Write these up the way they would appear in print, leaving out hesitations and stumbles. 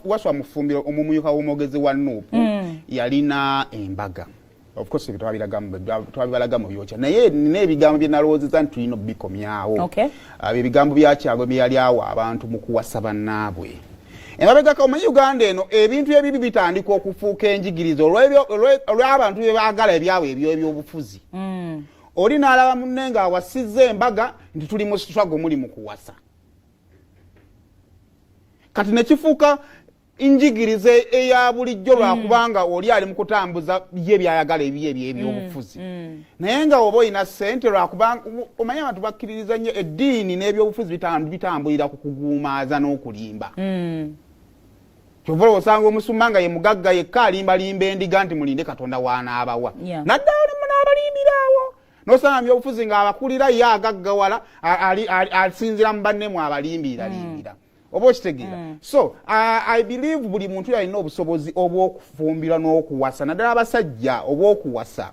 waswa mufumbiro omumuyuka w'omwogezi wa Nuupu yalina embaga. Of course twabiraga mu byokya naye n'ebigambo bye nalowoozezza nti tulina bikomyawo. Ebigambo bya Kyago byali awo abantu mu kuwasa bannaabwe. Emabegako omanyi Uganda eno ebintu ebibi bitandika okufuuka enjigirizo olw'abantu bye baagala ebyabwe eby'obufuzi. Oli n'alaba munne ng'awasizza embaga nti tuli mu struggle muli mu kuwasa. Kati ne kifuuka injigirize eya bulijjo lwakubanga oli ali mu kutambuza bye byayagala eby'obufuzi. Naye nga oba olina ssente lwakubanga omanyi abantu bakkiririza nnyo eddiini n'ebyobufuzi bitambulira ku kuguumaaza n'okulimba. Kyova osanga omusumba nga ye mugagga yekka alimbalimba endiga nti mulinde Katonda w'anaabawa. Naddala oli munaabalimbiraawo. N'osanga mu byobufuzi ng'abakulira ye agaggawala asinzira mu bannemu abalimbiralimbira. Oba okitegeera. So I believe buli muntu yalina obusobozi obw'okufumbira n'okuwasa naddala abasajja obw'okuwasa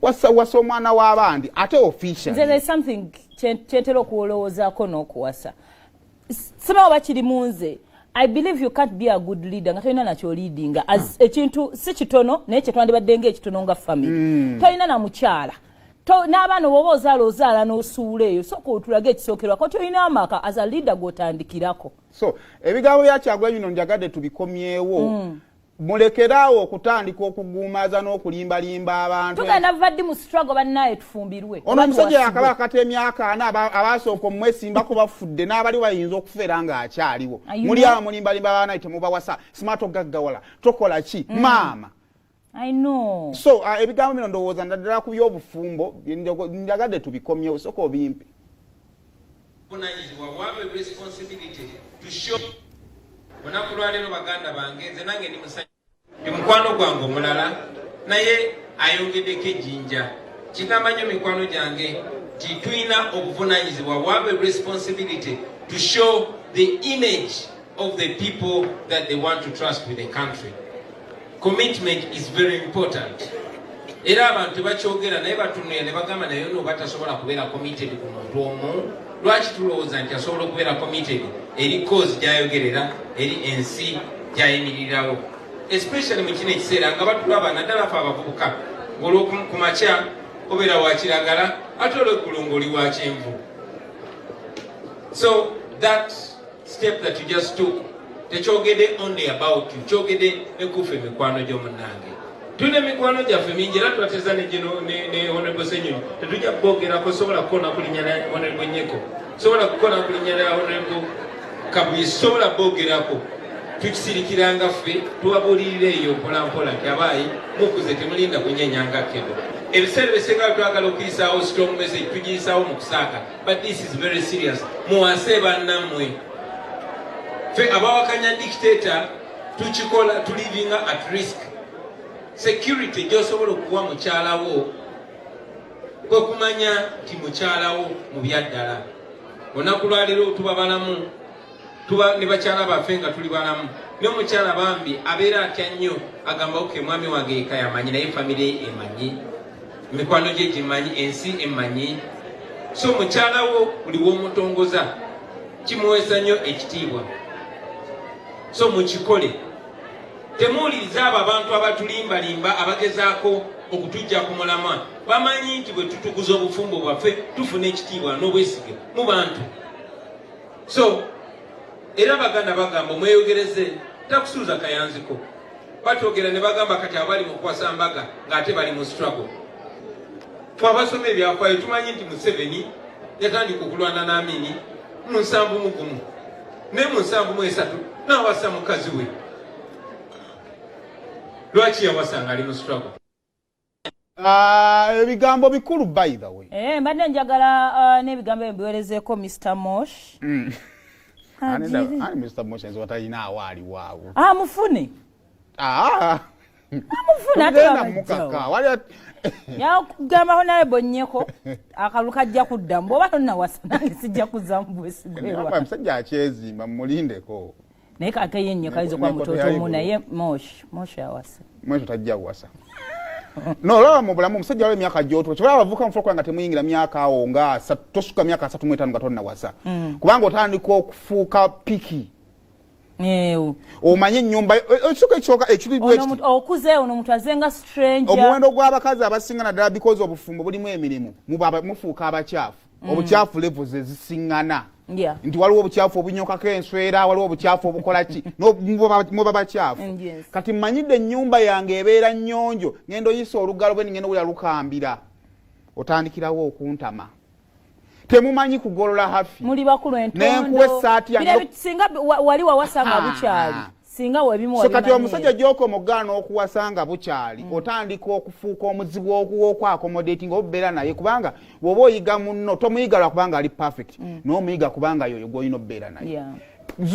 wasa omwana w'abandi ate official. There is something kyentera okuwolowoozaako n'okuwasa. Somehow bakiri munze. I believe you can't be a good leader nga tolina nakyo leading as ekintu si kitono naye kye twandibadde ng'ekitono nga family. Tolina na mukyala. N'abaana bw'oba ozaala n'osuula eyo sooka otulage ekisookerwako tolina amaka as a leader gw'otandikirako. So ebigambo bya Kyagulanyi bino njagadde tubikomyewo. Mulekeraawo okutandika okuguumaaza n'okulimbalimba abantu. Tugenda vaddi mu struggle bannaye tufumbirwe. Ono omusajja yakaba akata emyaka ana abaasooka omwesimbako bafudde n'abali bayinza okufeera ng'akyaliwo. Muli awo mulimbalimba abaana temubawasa smart ogaggawala tokola ki maama. I know. So ebigambo bino ndowooza naddala ku by'obufumbo njagadde tubikomyewo sooka obimpe. Responsibility to show onakulwalero baganda bange nze nange ndi musajja ndi mukwano gwange omulala naye ayongeddeko ejjinja kigamba nnyo mikwano gyange nti tulina obuvunanyizibwa we have a responsibility to show the image of the people that they want to trust with the country. Commitment is very important. Era abantu bakyogera naye batunulira ne bagamba naye no batasobola kubeera committed ku muntu omu. Lwaki tulowooza nti asobola okubeera committed eri cause gy'ayogerera eri ensi gy'ayimirirawo, especially mu kino ekiseera nga batulaba naddala fe abavubuka ng'olwoku makya obeera wa kiragala ate olw'eggulu ng'oli wa kyenvu. So that step that you just took tekyogedde only about you, kyogedde ne kufa emikwano gy'omunnange. Tulina emikwano gyaffe mingi era twateza ne Honorable Senyonyi tetujja kubogerako sobola kukola kulinnya na Honorable Nyeko sobola kukola kulinnya na Honorable Kabuye sobola bogerako tukisirikiranga ffe tubabuulirira eyo mpolampola nti abaayi mukuze temulinda kunyenyanga kedo. Ebiseera bisinga twagala okuyisaawo strong message tugiyisaawo mu kusaaka but this is very serious. Muwase bannammwe ffe abawakanya dictator tukikola tulivinga at risk. Security gy'osobola okuwa mukyalawo kwe kumanya nti mukyalawo mu byaddala. Olunaku lwaleero tuba balamu tuba ne bakyala baffe nga tuli balamu n'omukyala bambi abeera atya nnyo agamba oke mwami wange yekka yamanyi naye famire emanyi mikwano gye gimanyi ensi emanyi. So mukyalawo buli w'omutongoza kimuweesa nnyo ekitiibwa. So mukikole. Temuwuliriza abo abantu abatulimbalimba abagezaako okutujja ku mulamwa. Bamanyi nti bwe tutukuza obufumbo bwaffe tufuna ekitiibwa n'obwesige mu bantu. So era baganda bagamba mweyogereze takusuuza kayanziko. Batwogera ne bagamba kati abali mu kuwasa mbaga ng'ate bali mu struggle. Fwe abasoma ebyafaayo tumanyi nti Museveni yatandika okulwana n'Amini mu 7 ne mu 7 n'awasa mukazi we. Lwaki yawasanga ali mu struggle? Ebigambo bikulu by the way. Mbadde njagala n'ebigambo ebiweerezeeko Mr. Mosh. Ani Mr. Mosh nze watalina awaali waawo. Mufune. Mufune ate yakugambaho naye bonnyeko akalulu kajja kuddamu bw'oba tonnawasa nange sijja kuzzamu bwesigwewa. Musajja akyezimba mumulindeko. Naye kakeye nnyo kayinza okuba mutootomu naye Mosh awasa. Mosh tajja kuwasa. No, laba mu bulamu omusajja w'emyaka gy'otuwa kyebala abavubuka mufuuka nga temuyingira myaka awo nga tosuka myaka 35 nga tonnawasa. Kubanga otandika okufuuka piki omanye ennyumba ekyoka ekiri okuze ono omuntu azenga stranger. Omuwendo gw'abakazi abasinga naddala because obufumbo bulimu emirimu mufuuka abakyafu. Obukyafu levels ezisiŋŋana. Nti waliwo obukyafu obunyokako enswera, waliwo obukyafu obukola ki muba bakyafu. Kati mmanyidde ennyumba yange ebeera nnyonjo, ngendo oyisa olugalo bwe ngendo buli alukambira otandikirawo okuntama. Temumanyi kugolola hafi. Muli bakulu entondo. Nenkuwa essaati yange. Singa wali wawasanga bukyali. Singa webimu so kati omusajja gy'oko mugaana okuwasanga bukyali otandika okufuuka omuzibu okwaccommodating obubeera naye kubanga bw'oba oyiga munno tomuyiga lwa kubanga ali perfect n'omuyiga kubanga yoyo gw'olina obbeera naye.